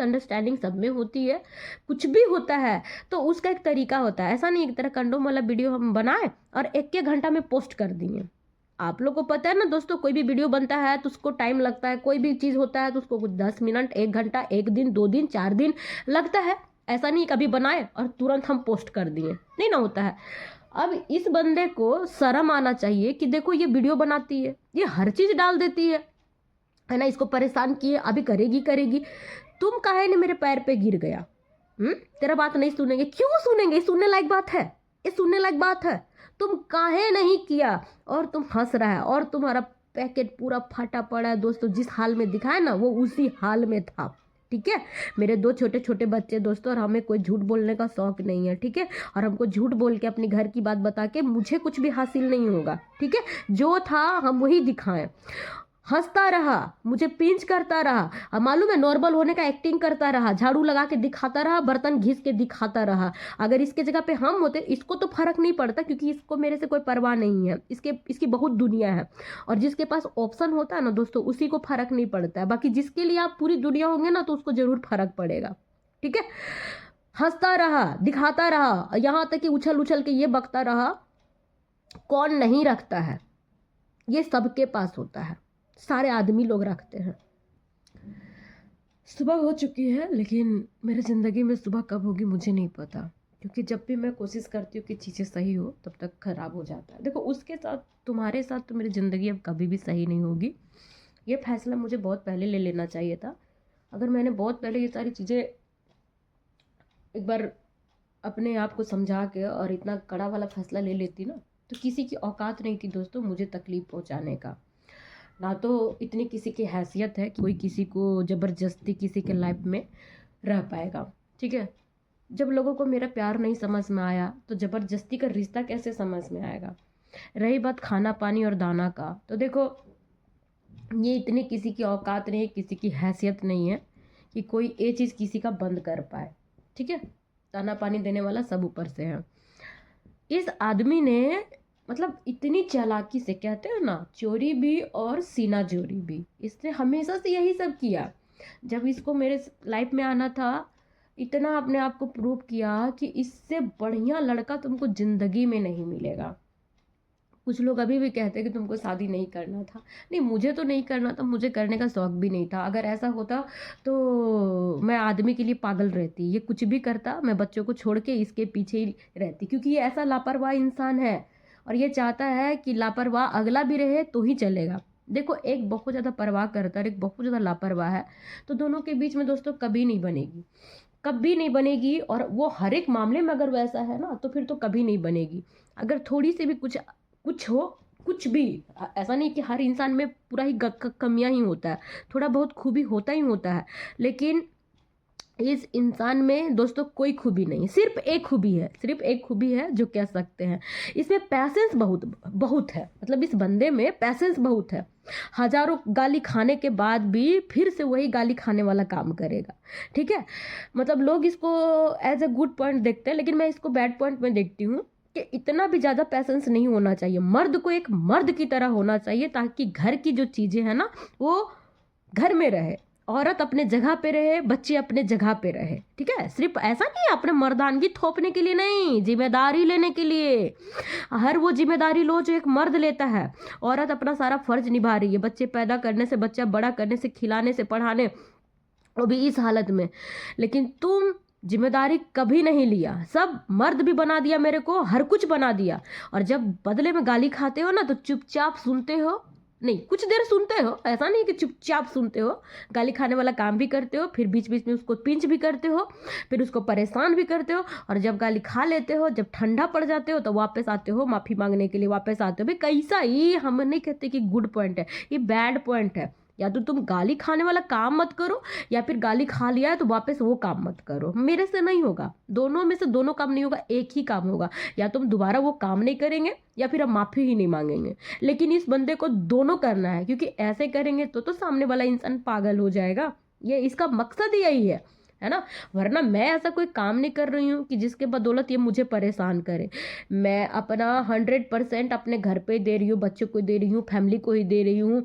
Understanding सब में होती है, कुछ भी होता है तो उसका एक तरीका होता है। ऐसा नहीं एक तरह कंडोम वाला वीडियो हम बनाए और एक एक घंटा में पोस्ट कर दिए। आप लोग को पता है ना दोस्तों, कोई भी वीडियो बनता है तो उसको टाइम लगता है, कोई भी चीज़ होता है तो उसको कुछ 10 मिनट, 1 घंटा, 1 दिन, 2 दिन, 4 दिन लगता है। ऐसा नहीं कभी बनाए और तुरंत हम पोस्ट कर दिए, नहीं ना होता है। अब इस बंदे को शर्म आना चाहिए कि देखो ये वीडियो बनाती है, ये हर चीज़ डाल देती है ना, इसको परेशान किए, अभी करेगी करेगी। तुम काहे ने मेरे पैर पे गिर गया? तेरा बात नहीं सुनेंगे, क्यों सुनेंगे? सुनने लायक बात है, ये सुनने लायक बात है। तुम काहे नहीं किया और तुम हंस रहा है और तुम्हारा पैकेट पूरा फटा पड़ा है। दोस्तों जिस हाल में दिखाए ना वो उसी हाल में था, ठीक है। मेरे 2 छोटे छोटे बच्चे दोस्तों, और हमें कोई झूठ बोलने का शौक नहीं है, ठीक है। और हमको झूठ बोल के अपनी घर की बात बता के मुझे कुछ भी हासिल नहीं होगा, ठीक है। जो था हम वही दिखाएं। हंसता रहा, मुझे पिंच करता रहा, अब मालूम है नॉर्मल होने का एक्टिंग करता रहा, झाड़ू लगा के दिखाता रहा, बर्तन घिस के दिखाता रहा। अगर इसके जगह पे हम होते, इसको तो फर्क नहीं पड़ता क्योंकि इसको मेरे से कोई परवाह नहीं है, इसकी बहुत दुनिया है। और जिसके पास ऑप्शन होता है ना दोस्तों, उसी को फर्क नहीं पड़ता है। बाकी जिसके लिए आप पूरी दुनिया होंगे ना तो उसको जरूर फर्क पड़ेगा, ठीक है। हंसता रहा, दिखाता रहा, यहाँ तक कि उछल उछल के ये बकता रहा। कौन नहीं रखता है? ये सबके पास होता है, सारे आदमी लोग रखते हैं। सुबह हो चुकी है, लेकिन मेरी ज़िंदगी में सुबह कब होगी मुझे नहीं पता, क्योंकि जब भी मैं कोशिश करती हूँ कि चीज़ें सही हो तब तक ख़राब हो जाता है। देखो उसके साथ, तुम्हारे साथ तो मेरी ज़िंदगी अब कभी भी सही नहीं होगी। ये फैसला मुझे बहुत पहले ले लेना चाहिए था। अगर मैंने बहुत पहले ये सारी चीज़ें एक बार अपने आप को समझा के और इतना कड़ा वाला फैसला ले लेती ना, तो किसी की औकात नहीं थी दोस्तों मुझे तकलीफ़ पहुँचाने का। ना तो इतनी किसी की हैसियत है कि कोई किसी को ज़बरदस्ती किसी के लाइफ में रह पाएगा, ठीक है। जब लोगों को मेरा प्यार नहीं समझ में आया तो ज़बरदस्ती का रिश्ता कैसे समझ में आएगा। रही बात खाना पानी और दाना का, तो देखो ये इतनी किसी की औकात नहीं है, किसी की हैसियत नहीं है कि कोई ये चीज़ किसी का बंद कर पाए, ठीक है। दाना पानी देने वाला सब ऊपर से है। इस आदमी ने मतलब इतनी चालाकी से, कहते हैं ना चोरी भी और सीना चोरी भी, इसने हमेशा से यही सब किया। जब इसको मेरे लाइफ में आना था, इतना अपने आप को प्रूव किया कि इससे बढ़िया लड़का तुमको ज़िंदगी में नहीं मिलेगा। कुछ लोग अभी भी कहते हैं कि तुमको शादी नहीं करना था। नहीं, मुझे तो नहीं करना था, मुझे करने का शौक भी नहीं था। अगर ऐसा होता तो मैं आदमी के लिए पागल रहती, ये कुछ भी करता, मैं बच्चों को छोड़ के इसके पीछे ही रहती, क्योंकि ये ऐसा लापरवाह इंसान है और ये चाहता है कि लापरवाह अगला भी रहे तो ही चलेगा। देखो एक बहुत ज़्यादा परवाह करता है और एक बहुत ज़्यादा लापरवाह है, तो दोनों के बीच में दोस्तों कभी नहीं बनेगी, कभी नहीं बनेगी। और वो हर एक मामले में अगर वैसा है ना तो फिर तो कभी नहीं बनेगी। अगर थोड़ी सी भी कुछ हो, कुछ भी, ऐसा नहीं कि हर इंसान में पूरा ही कमियां ही होता है, थोड़ा बहुत खूबी होता ही होता है, लेकिन इस इंसान में दोस्तों कोई खूबी नहीं, सिर्फ एक खूबी है, सिर्फ एक खूबी है जो कह सकते हैं, इसमें पैसेंस बहुत बहुत है। मतलब इस बंदे में पैसेंस बहुत है। हजारों गाली खाने के बाद भी फिर से वही गाली खाने वाला काम करेगा, ठीक है। मतलब लोग इसको एज अ गुड पॉइंट देखते हैं, लेकिन मैं इसको बैड पॉइंट में देखती हूँ कि इतना भी ज़्यादा पैसेंस नहीं होना चाहिए। मर्द को एक मर्द की तरह होना चाहिए, ताकि घर की जो चीज़ें हैं ना वो घर में रहे, औरत अपने जगह पे रहे, बच्चे अपने जगह पे रहे, ठीक है। सिर्फ ऐसा नहीं अपने मर्दानगी थोपने के लिए नहीं, जिम्मेदारी लेने के लिए। हर वो जिम्मेदारी लो जो एक मर्द लेता है। औरत अपना सारा फर्ज निभा रही है, बच्चे पैदा करने से, बच्चा बड़ा करने से, खिलाने से, पढ़ाने, वो भी इस हालत में। लेकिन तुम जिम्मेदारी कभी नहीं लिया, सब मर्द भी बना दिया, मेरे को हर कुछ बना दिया। और जब बदले में गाली खाते हो ना तो चुपचाप सुनते हो, नहीं कुछ देर सुनते हो, ऐसा नहीं कि चुपचाप सुनते हो, गाली खाने वाला काम भी करते हो, फिर बीच बीच में उसको पिंच भी करते हो, फिर उसको परेशान भी करते हो। और जब गाली खा लेते हो, जब ठंडा पड़ जाते हो तो वापस आते हो माफ़ी मांगने के लिए, वापस आते हो। भाई कैसा, ये हम नहीं कहते कि गुड पॉइंट है, ये बैड पॉइंट है। या तो तुम गाली खाने वाला काम मत करो, या फिर गाली खा लिया है तो वापस वो काम मत करो। मेरे से नहीं होगा, दोनों में से दोनों काम नहीं होगा, एक ही काम होगा। या तुम दोबारा वो काम नहीं करेंगे या फिर हम माफ़ी ही नहीं मांगेंगे। लेकिन इस बंदे को दोनों करना है, क्योंकि ऐसे करेंगे तो सामने वाला इंसान पागल हो जाएगा। ये इसका मकसद यही है ना। वरना मैं ऐसा कोई काम नहीं कर रही हूँ कि जिसके बदौलत ये मुझे परेशान करे। मैं अपना 100% अपने घर पे दे रही हूँ, बच्चों को दे रही हूँ, फैमिली को ही दे रही हूँ,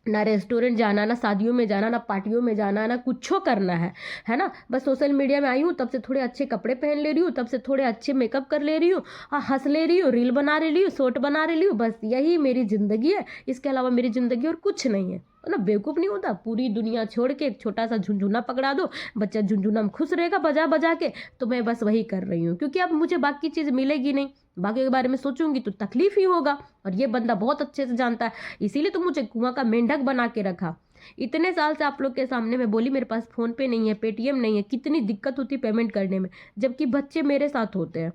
ना रेस्टोरेंट जाना, ना शादियों में जाना, ना पार्टियों में जाना, ना कुछो करना है ना। बस सोशल मीडिया में आई हूँ तब से थोड़े अच्छे कपड़े पहन ले रही हूँ, तब से थोड़े अच्छे मेकअप कर ले रही हूँ, हंस ले रही हूँ, रील बना रही हूँ, शॉर्ट बना रही हूँ, बस यही मेरी ज़िंदगी है। इसके अलावा मेरी ज़िंदगी और कुछ नहीं है ना। बेवकूफ़ नहीं होता, पूरी दुनिया छोड़ के एक छोटा सा झुनझुना पकड़ा दो, बच्चा झुनझुना में खुश रहेगा बजा बजा के। तो मैं बस वही कर रही हूँ, क्योंकि अब मुझे बाकी चीज़ मिलेगी नहीं, बाकी के बारे में सोचूंगी तो तकलीफ ही होगा। और ये बंदा बहुत अच्छे से जानता है, इसीलिए तो मुझे कुआं का मेंढक बना के रखा। इतने साल से आप लोग के सामने मैं बोली मेरे पास फोन पे नहीं है, पेटीएम नहीं है, कितनी दिक्कत होती पेमेंट करने में, जबकि बच्चे मेरे साथ होते हैं।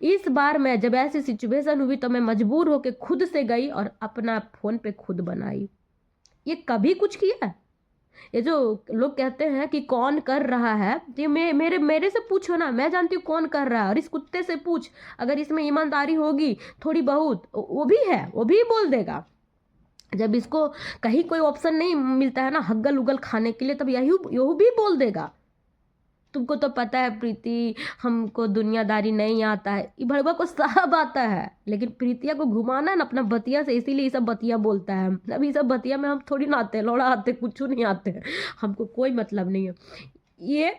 इस बार मैं जब ऐसी सिचुएशन हुई तो मैं मजबूर होकर खुद से गई और अपना फोन पे खुद बनाई। ये कभी कुछ किया है? ये जो लोग कहते हैं कि कौन कर रहा है, तो ये मेरे मेरे से पूछो ना, मैं जानती हूँ कौन कर रहा है। और इस कुत्ते से पूछ, अगर इसमें ईमानदारी होगी थोड़ी बहुत, वो भी है, वो भी बोल देगा। जब इसको कहीं कोई ऑप्शन नहीं मिलता है ना हग्गल उगल खाने के लिए, तब यही भी बोल देगा। तुमको तो पता है प्रीति, हमको दुनियादारी नहीं आता है। ये भड़वा को सब आता है, लेकिन प्रीतिया को घुमाना है ना अपना बतिया से, इसीलिए ये सब बतिया बोलता है। अब ये सब बतिया में हम थोड़ी ना आते हैं, लौड़ा आते कुछ नहीं आते हैं, हमको कोई मतलब नहीं है। ये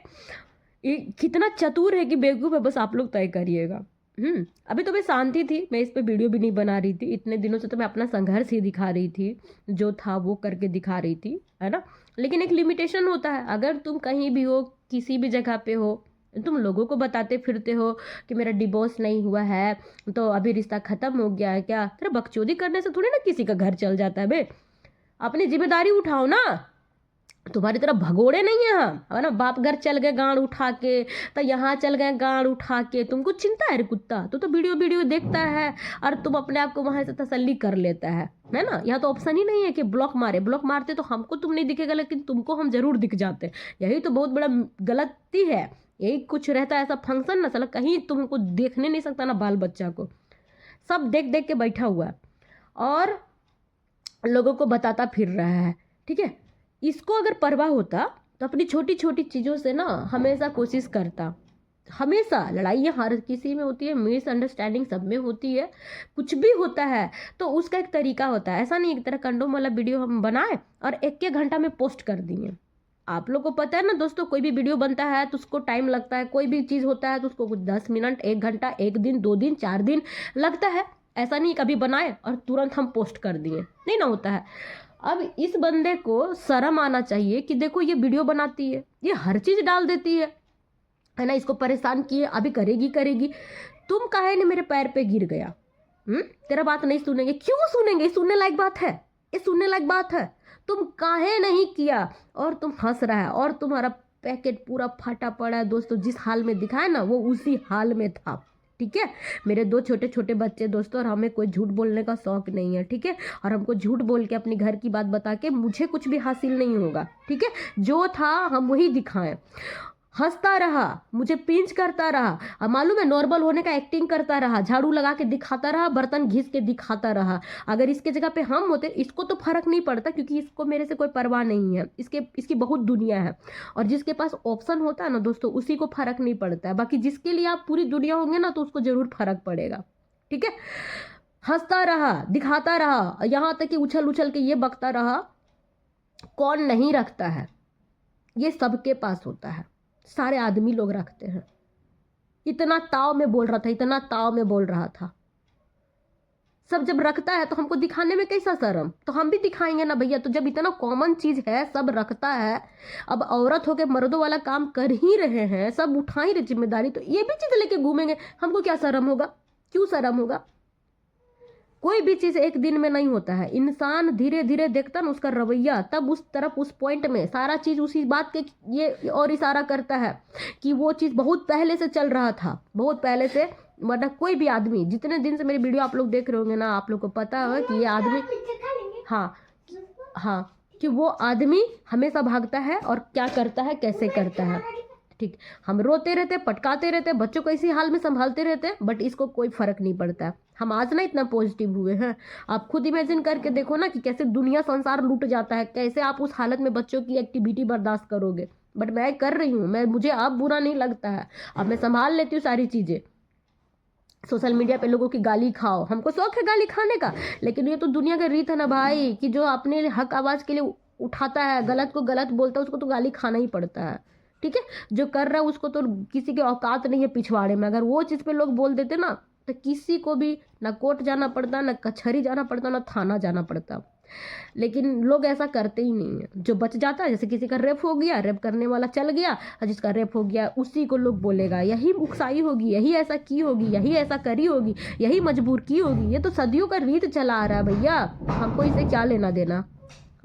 ये कितना चतुर है कि बेवकूफ़ है, बस आप लोग तय करिएगा। अभी तो मैं शांति थी, मैं इस पे वीडियो भी नहीं बना रही थी। इतने दिनों से तो मैं अपना संघर्ष ही दिखा रही थी, जो था वो करके दिखा रही थी, है ना। लेकिन एक लिमिटेशन होता है। अगर तुम कहीं भी हो, किसी भी जगह पे हो, तुम लोगों को बताते फिरते हो कि मेरा डिवोर्स नहीं हुआ है तो अभी रिश्ता खत्म हो गया है, क्या तेरा बकचोदी करने से थोड़ी ना किसी का घर चल जाता है बे। अपनी जिम्मेदारी उठाओ ना, तुम्हारी तरह भगोड़े नहीं है हम, है ना। बाप घर चल गए गांड उठा के, तो यहाँ चल गए गांड उठा के, तुमको चिंता है रे कुत्ता। तो वीडियो वीडियो देखता है और तुम अपने आप को वहां से तसल्ली कर लेता है ना। यहाँ तो ऑप्शन ही नहीं है कि ब्लॉक मारे। ब्लॉक मारते तो हमको तुम नहीं दिखेगा, लेकिन तुमको हम जरूर दिख जाते। यही तो बहुत बड़ा गलती है। यही कुछ रहता है ऐसा फंक्शन ना, साला कहीं तुमको देखने नहीं सकता ना, बाल बच्चा को सब देख देख के बैठा हुआ है और लोगों को बताता फिर रहा है, ठीक है। इसको अगर परवाह होता तो अपनी छोटी छोटी चीज़ों से ना हमेशा कोशिश करता। हमेशा लड़ाइयाँ हर किसी में होती है, मिसअंडरस्टैंडिंग सब में होती है, कुछ भी होता है तो उसका एक तरीका होता है। ऐसा नहीं एक तरह कंडोम वाला वीडियो हम बनाए और एक घंटा में पोस्ट कर दिए। आप लोग को पता है ना दोस्तों, कोई भी वीडियो बनता है तो उसको टाइम लगता है, कोई भी चीज़ होता है तो उसको कुछ 10 मिनट, 1 घंटा, 1 दिन, 2 दिन, 4 दिन लगता है। ऐसा नहीं कभी बनाए और तुरंत हम पोस्ट कर दिए, नहीं ना होता है। अब इस बंदे को शर्म आना चाहिए कि देखो ये वीडियो बनाती है, ये हर चीज़ डाल देती है ना। इसको परेशान किए, अभी करेगी करेगी। तुम काहे ने मेरे पैर पे गिर गया? तेरा बात नहीं सुनेंगे, क्यों सुनेंगे? सुनने लायक बात है, ये सुनने लायक बात है। तुम काहे नहीं किया और तुम हंस रहा है और तुम्हारा पैकेट पूरा फटा पड़ा है। दोस्तों जिस हाल में दिखाया ना वो उसी हाल में था, ठीक है। मेरे 2 छोटे छोटे बच्चे दोस्तों, और हमें कोई झूठ बोलने का शौक नहीं है, ठीक है। और हमको झूठ बोल के अपनी घर की बात बता के मुझे कुछ भी हासिल नहीं होगा, ठीक है। जो था हम वही दिखाएं। हंसता रहा, मुझे पिंच करता रहा, अब मालूम है नॉर्मल होने का एक्टिंग करता रहा, झाड़ू लगा के दिखाता रहा, बर्तन घिस के दिखाता रहा। अगर इसके जगह पे हम होते, इसको तो फर्क नहीं पड़ता क्योंकि इसको मेरे से कोई परवाह नहीं है, इसकी बहुत दुनिया है। और जिसके पास ऑप्शन होता है ना दोस्तों, उसी को फर्क नहीं पड़ता है। बाकी जिसके लिए आप पूरी दुनिया होंगे ना तो उसको जरूर फर्क पड़ेगा, ठीक है। हंसता रहा, दिखाता रहा, यहाँ तक कि उछल उछल के ये बकता रहा। कौन नहीं रखता है? ये सबके पास होता है, सारे आदमी लोग रखते हैं। इतना ताव में बोल रहा था, इतना ताव में बोल रहा था। सब जब रखता है तो हमको दिखाने में कैसा शर्म? तो हम भी दिखाएंगे ना भैया। तो जब इतना कॉमन चीज है, सब रखता है, अब औरत होके मर्दों वाला काम कर ही रहे हैं, सब उठा ही रहे जिम्मेदारी, तो ये भी चीज लेके घूमेंगे, हमको क्या शर्म होगा? क्यों शर्म होगा? कोई भी चीज़ एक दिन में नहीं होता है। इंसान धीरे धीरे देखता ना उसका रवैया, तब उस तरफ उस पॉइंट में सारा चीज़ उसी बात के ये और इशारा करता है कि वो चीज़ बहुत पहले से चल रहा था, बहुत पहले से। मतलब कोई भी आदमी, जितने दिन से मेरी वीडियो आप लोग देख रहे होंगे ना, आप लोग को पता है कि ये आदमी, हाँ हाँ, कि वो आदमी हमेशा भागता है और क्या करता है, कैसे करता है, ठीक। हम रोते रहते, पटकाते रहते, बच्चों को इसी हाल में संभालते रहते, बट इसको कोई फर्क नहीं पड़ता। हम आज ना इतना पॉजिटिव हुए हैं, आप खुद इमेजिन करके देखो ना कि कैसे दुनिया संसार लूट जाता है, कैसे आप उस हालत में बच्चों की एक्टिविटी बर्दाश्त करोगे। बट मैं कर रही हूँ, मुझे अब बुरा नहीं लगता है, अब मैं संभाल लेती हूँ सारी चीज़ें। सोशल मीडिया पे लोगों की गाली खाओ, हमको शौक है गाली खाने का, लेकिन ये तो दुनिया का रीत है ना भाई कि जो अपने हक आवाज़ के लिए उठाता है, गलत को गलत बोलता है, उसको तो गाली खाना ही पड़ता है। ठीक है, जो कर रहा है उसको तो किसी की औकात नहीं है पिछवाड़े में। अगर वो चीज़ पे लोग बोल देते ना तो किसी को भी ना कोर्ट जाना पड़ता, ना कचहरी जाना पड़ता, ना थाना जाना पड़ता। लेकिन लोग ऐसा करते ही नहीं है। जो बच जाता है, जैसे किसी का रेप हो गया, रेप करने वाला चल गया और जिसका रेप हो गया उसी को लोग बोलेगा यही उकसाई होगी, यही ऐसा की होगी, यही ऐसा करी होगी, यही मजबूर की होगी। ये तो सदियों का रीत चला आ रहा है भैया, हमको इसे क्या लेना देना।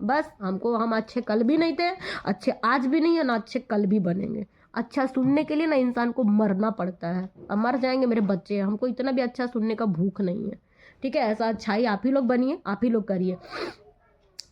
बस हमको, हम अच्छे कल भी नहीं थे, अच्छे आज भी नहीं है, ना अच्छे कल भी बनेंगे। अच्छा सुनने के लिए ना इंसान को मरना पड़ता है। अब मर जाएंगे मेरे बच्चे, हमको इतना भी अच्छा सुनने का भूख नहीं है। ठीक है, ऐसा अच्छाई आप ही लोग बनिए, आप ही लोग करिए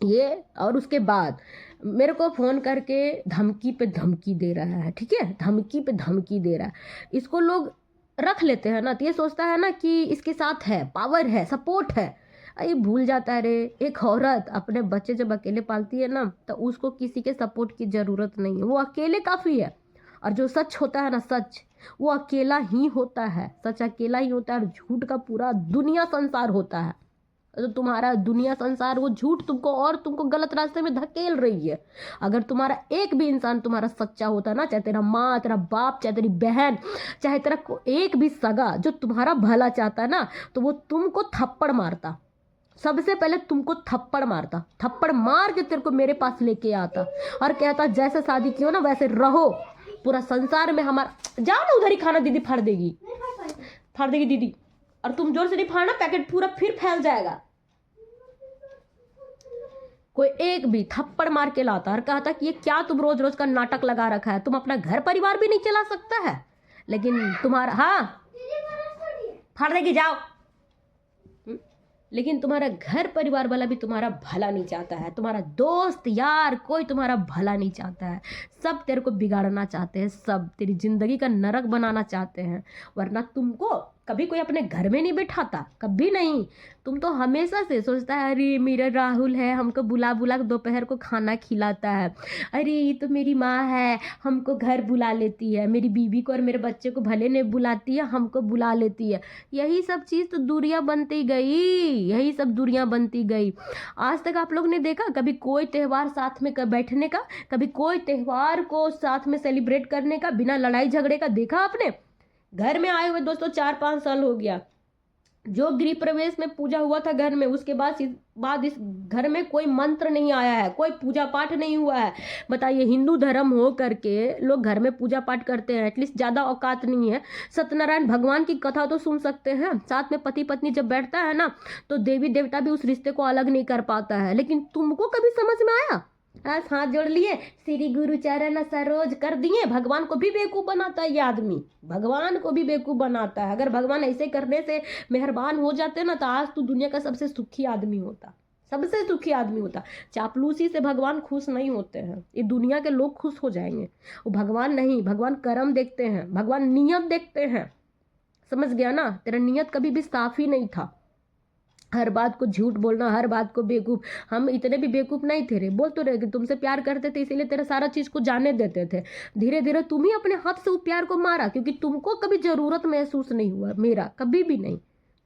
ये। और उसके बाद मेरे को फ़ोन करके धमकी पे धमकी दे रहा है। ठीक है, धमकी पे धमकी दे रहा है। इसको लोग रख लेते हैं ना तो ये सोचता है ना कि इसके साथ है, पावर है, सपोर्ट है। ये भूल जाता है रे, एक औरत अपने बच्चे जब अकेले पालती है ना तो उसको किसी के सपोर्ट की ज़रूरत नहीं है, वो अकेले काफ़ी है। और जो सच होता है ना, सच वो अकेला ही होता है, सच अकेला ही होता है। और झूठ का पूरा दुनिया संसार होता है। तो तुम्हारा दुनिया संसार वो झूठ तुमको और तुमको गलत रास्ते में धकेल रही है। अगर तुम्हारा एक भी इंसान तुम्हारा सच्चा होता ना, चाहे तेरा माँ, तेरा बाप, चाहे तेरी बहन, चाहे तेरा एक भी सगा जो तुम्हारा भला चाहता ना, तो वो तुमको थप्पड़ मारता। सबसे पहले तुमको थप्पड़ मारता, थप्पड़ मार के तेरे को मेरे पास लेके आता और कहता जैसे शादी की हो ना वैसे रहो, पूरा संसार में हमारा। जाओ ना उधर ही खाना, दीदी फाड़ देगी, फाड़ देगी दीदी। और तुम जोर से नहीं फाड़ना, पैकेट पूरा फिर फैल जाएगा। कोई एक भी थप्पड़ मार के लाता और कहता कि ये क्या तुम रोज रोज का नाटक लगा रखा है, तुम अपना घर परिवार भी नहीं चला सकता है। लेकिन तुम्हारा, हाँ फाड़ देगी जाओ। लेकिन तुम्हारा घर परिवार वाला भी तुम्हारा भला नहीं चाहता है, तुम्हारा दोस्त यार कोई तुम्हारा भला नहीं चाहता है। सब तेरे को बिगाड़ना चाहते हैं, सब तेरी जिंदगी का नरक बनाना चाहते हैं। वरना तुमको कभी कोई अपने घर में नहीं बिठाता, कभी नहीं। तुम तो हमेशा से सोचता है अरे मेरा राहुल है, हमको बुला बुला दोपहर को खाना खिलाता है, अरे ये तो मेरी माँ है, हमको घर बुला लेती है, मेरी बीवी को और मेरे बच्चे को भले नहीं बुलाती है, हमको बुला लेती है। यही सब चीज़ तो दूरियां बनती गई, यही सब दूरियां बनती गई। आज तक आप लोग ने देखा कभी कोई त्यौहार साथ में बैठने का, कभी कोई त्यौहार को साथ में सेलिब्रेट करने का बिना लड़ाई झगड़े का देखा आपने? घर में आए हुए दोस्तों 4-5 साल हो गया, जो गृह प्रवेश में पूजा हुआ था घर में, उसके बाद इस घर में कोई मंत्र नहीं आया है, कोई पूजा पाठ नहीं हुआ है। बताइए, हिंदू धर्म हो करके लोग घर में पूजा पाठ करते हैं, एटलीस्ट ज़्यादा औकात नहीं है, सत्यनारायण भगवान की कथा तो सुन सकते हैं। साथ में पति पत्नी जब बैठता है ना तो देवी देवता भी उस रिश्ते को अलग नहीं कर पाता है। लेकिन तुमको कभी समझ में आया? आज हाथ जोड़ लिए, श्री गुरु चरण सरोज कर दिए। भगवान को भी बेवकूफ़ बनाता है ये आदमी, भगवान को भी बेवकूफ़ बनाता है। अगर भगवान ऐसे करने से मेहरबान हो जाते ना तो आज तो दुनिया का सबसे सुखी आदमी होता, सबसे सुखी आदमी होता। चापलूसी से भगवान खुश नहीं होते हैं, ये दुनिया के लोग खुश हो जाएंगे, वो भगवान नहीं। भगवान कर्म देखते हैं, भगवान नियत देखते हैं। समझ गया ना? तेरा नियत कभी भी साफ ही नहीं था, हर बात को झूठ बोलना, हर बात को बेवकूफ़। हम इतने भी बेवकूफ़ नहीं थे रे, बोल तो रहे कि तुमसे प्यार करते थे इसीलिए तेरा सारा चीज़ को जाने देते थे। धीरे धीरे तुम ही अपने हाथ से वो प्यार को मारा, क्योंकि तुमको कभी ज़रूरत महसूस नहीं हुआ, मेरा कभी भी नहीं।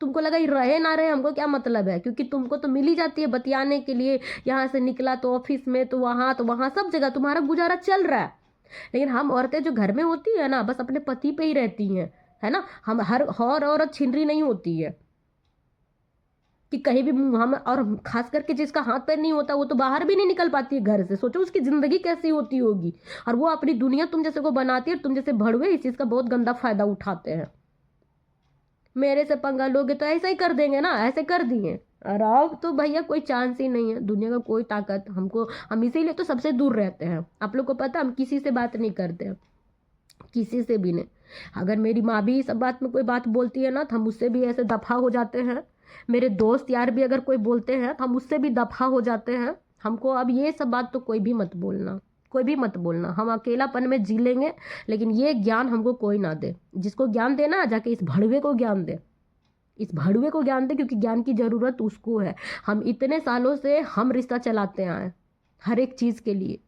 तुमको लगा ये रहे ना रहे हमको क्या मतलब है, क्योंकि तुमको तो मिल ही जाती है बतियाने के लिए। यहाँ से निकला तो ऑफिस में, तो वहाँ सब जगह तुम्हारा गुजारा चल रहा है। लेकिन हम औरतें जो घर में होती है ना, बस अपने पति पे ही रहती हैं, है ना। हम हर औरत छिनरी नहीं होती है कि कहीं भी हम, और खास करके जिसका हाथ पैर नहीं होता वो तो बाहर भी नहीं निकल पाती है घर से। सोचो उसकी ज़िंदगी कैसी होती होगी। और वो अपनी दुनिया तुम जैसे को बनाती है, तुम जैसे भड़वे इस चीज़ का बहुत गंदा फायदा उठाते हैं। मेरे से पंगा लोगे तो ऐसा ही कर देंगे ना, ऐसे कर दिए। और अब तो भैया कोई चांस ही नहीं है, दुनिया का कोई ताकत हमको, हम इसीलिए तो सबसे दूर रहते हैं। आप लोग को पता, हम किसी से बात नहीं करते हैं, किसी से भी नहीं। अगर मेरी माँ भी सब बात में कोई बात बोलती है ना तो हम उससे भी ऐसे दफ़ा हो जाते हैं। मेरे दोस्त यार भी अगर कोई बोलते हैं तो हम उससे भी दफ़ा हो जाते हैं। हमको अब ये सब बात तो कोई भी मत बोलना, कोई भी मत बोलना। हम अकेलापन में जी लेंगे, लेकिन ये ज्ञान हमको कोई ना दे। जिसको ज्ञान देना जाके इस भड़वे को ज्ञान दे, इस भड़वे को ज्ञान दे, क्योंकि ज्ञान की ज़रूरत उसको है। हम इतने सालों से हम रिश्ता चलाते आए हर एक चीज़ के लिए,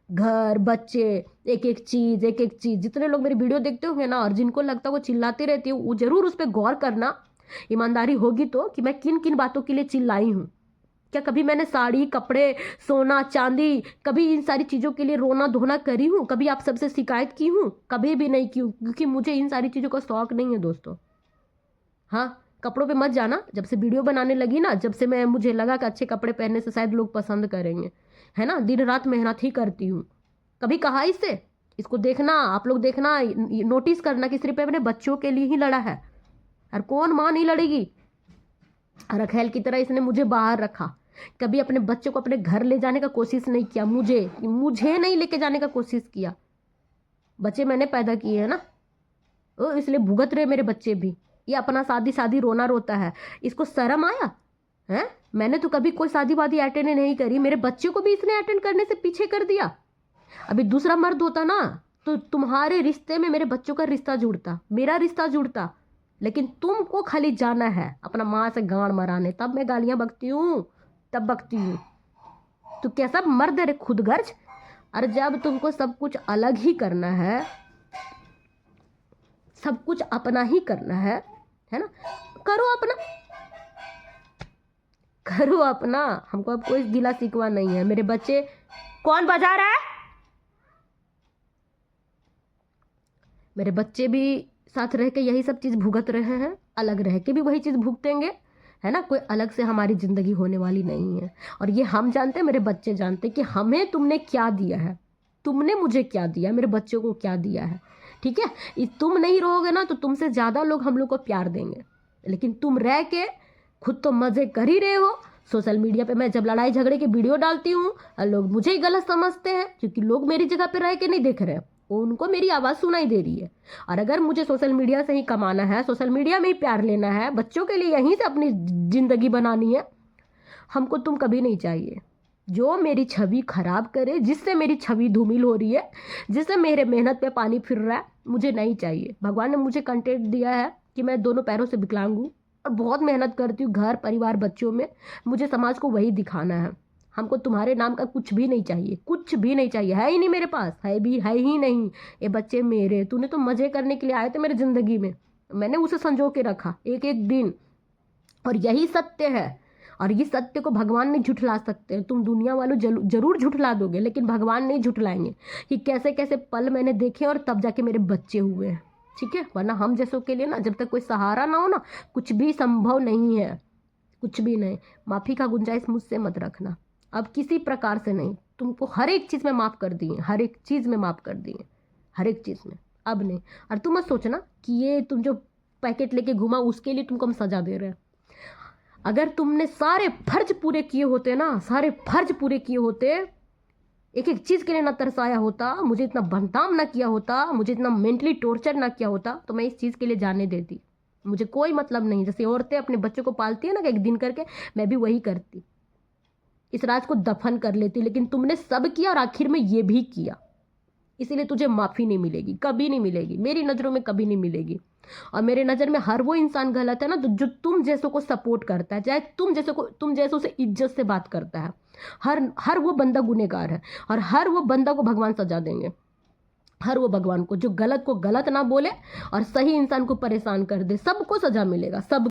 घर, बच्चे, एक एक चीज़। जितने लोग मेरी वीडियो देखते होंगे ना और जिनको लगता है वो चिल्लाती रहती हूँ, वो ज़रूर उस पर गौर करना, ईमानदारी होगी तो, कि मैं किन किन बातों के लिए चिल्लाई हूँ। क्या कभी मैंने साड़ी, कपड़े, सोना, चांदी, कभी इन सारी चीज़ों के लिए रोना धोना करी हूँ? कभी आप सबसे शिकायत की हूँ? कभी भी नहीं की हूँ, क्योंकि मुझे इन सारी चीज़ों का शौक नहीं है दोस्तों। हाँ, कपड़ों पे मत जाना। जब से वीडियो बनाने लगी ना, जब से मुझे लगा कि अच्छे कपड़े पहनने से शायद लोग पसंद करेंगे, है ना, दिन रात मेहनत ही करती हूँ। कभी कहा इससे? इसको देखना, आप लोग देखना, नोटिस करना कि सिर्फ अपने बच्चों के लिए ही लड़ा है। और कौन माँ नहीं लड़ेगी? रखेल की तरह इसने मुझे बाहर रखा, कभी अपने बच्चों को अपने घर ले जाने का कोशिश नहीं किया, मुझे नहीं लेके जाने का कोशिश किया। बच्चे मैंने पैदा किए हैं ना, इसलिए भुगत रहे मेरे बच्चे भी। ये अपना शादी शादी रोना रोता है, इसको शर्म आया है? मैंने तो कभी कोई शादी वादी अटेंड नहीं करी, मेरे बच्चे को भी इसने अटेंड करने से पीछे कर दिया। अभी दूसरा मर्द होता ना तो तुम्हारे रिश्ते में मेरे बच्चों का रिश्ता जुड़ता, मेरा रिश्ता जुड़ता। लेकिन तुमको खाली जाना है अपना माँ से गांड मराने, तब मैं गालियां बकती हूँ, तब बकती हूँ। तो कैसा मर्द है रे खुदगर्ज? और जब तुमको सब कुछ अलग ही करना है, सब कुछ अपना ही करना है ना, करो अपना, करो अपना। हमको अब कोई गिला शिकवा नहीं है। मेरे बच्चे, कौन बजा रहा है? मेरे बच्चे भी साथ रह के यही सब चीज़ भुगत रहे हैं, अलग रह के भी वही चीज़ भुगतेंगे, है ना। कोई अलग से हमारी ज़िंदगी होने वाली नहीं है। और ये हम जानते हैं, मेरे बच्चे जानते हैं कि हमें तुमने क्या दिया है, तुमने मुझे क्या दिया, मेरे बच्चों को क्या दिया है। ठीक है, तुम नहीं रहोगे ना तो तुमसे ज़्यादा लोग हम लोग को प्यार देंगे, लेकिन तुम रह के खुद तो मज़े कर ही रहे हो। सोशल मीडिया पे मैं जब लड़ाई झगड़े की वीडियो डालती हूँ, लोग मुझे ही गलत समझते हैं, क्योंकि लोग मेरी जगह पे रह के नहीं देख रहे हैं, उनको मेरी आवाज़ सुनाई दे रही है। और अगर मुझे सोशल मीडिया से ही कमाना है, सोशल मीडिया में ही प्यार लेना है, बच्चों के लिए यहीं से अपनी ज़िंदगी बनानी है, हमको तुम कभी नहीं चाहिए। जो मेरी छवि खराब करे, जिससे मेरी छवि धूमिल हो रही है, जिससे मेरे मेहनत पे पानी फिर रहा है, मुझे नहीं चाहिए। भगवान ने मुझे कंटेंट दिया है कि मैं दोनों पैरों से विकलांग हूँ और बहुत मेहनत करती हूँ घर परिवार बच्चों में, मुझे समाज को वही दिखाना है। हमको तुम्हारे नाम का कुछ भी नहीं चाहिए, कुछ भी नहीं चाहिए, है ही नहीं मेरे पास, है ही नहीं। ये बच्चे मेरे, तूने तो मज़े करने के लिए आए थे मेरी ज़िंदगी में, मैंने उसे संजो के रखा एक एक दिन, और यही सत्य है। और ये सत्य को भगवान नहीं झुठला सकते। तुम दुनिया वालों जरूर झुठला दोगे, लेकिन भगवान नहीं झुठलाएंगे कि कैसे कैसे पल मैंने देखे और तब जाके मेरे बच्चे हुए हैं। ठीक है, वरना हम जैसों के लिए ना, जब तक कोई सहारा ना हो ना, कुछ भी संभव नहीं है, कुछ भी नहीं। माफ़ी का गुंजाइश मुझसे मत रखना, अब किसी प्रकार से नहीं। तुमको हर एक चीज़ में माफ़ कर दिए, हर एक चीज़ में माफ़ कर दिए, हर एक चीज़ में, अब नहीं। और तुम मत सोचना कि ये तुम जो पैकेट लेके घुमा उसके लिए तुमको हम सजा दे रहे हैं। अगर तुमने सारे फर्ज पूरे किए होते ना, सारे फर्ज पूरे किए होते, एक एक चीज़ के लिए ना तरसाया होता, मुझे इतना बदनाम ना किया होता, मुझे इतना मेंटली टॉर्चर ना किया होता, तो मैं इस चीज़ के लिए जाने देती। मुझे कोई मतलब नहीं। जैसे औरतें अपने बच्चों को पालती है ना एक दिन करके, मैं भी वही करती, इस राज को दफन कर लेती। लेकिन तुमने सब किया और आखिर में ये भी किया, इसीलिए तुझे माफ़ी नहीं मिलेगी, कभी नहीं मिलेगी, मेरी नज़रों में कभी नहीं मिलेगी। और मेरे नज़र में हर वो इंसान गलत है ना तो जो तुम जैसों को सपोर्ट करता है, चाहे तुम जैसों से इज्जत से बात करता है, हर वो बंदा गुनहगार है। और हर वो बंदा को भगवान सजा देंगे, हर वो भगवान को जो गलत को गलत ना बोले और सही इंसान को परेशान कर दे, सबको सजा मिलेगा, सब।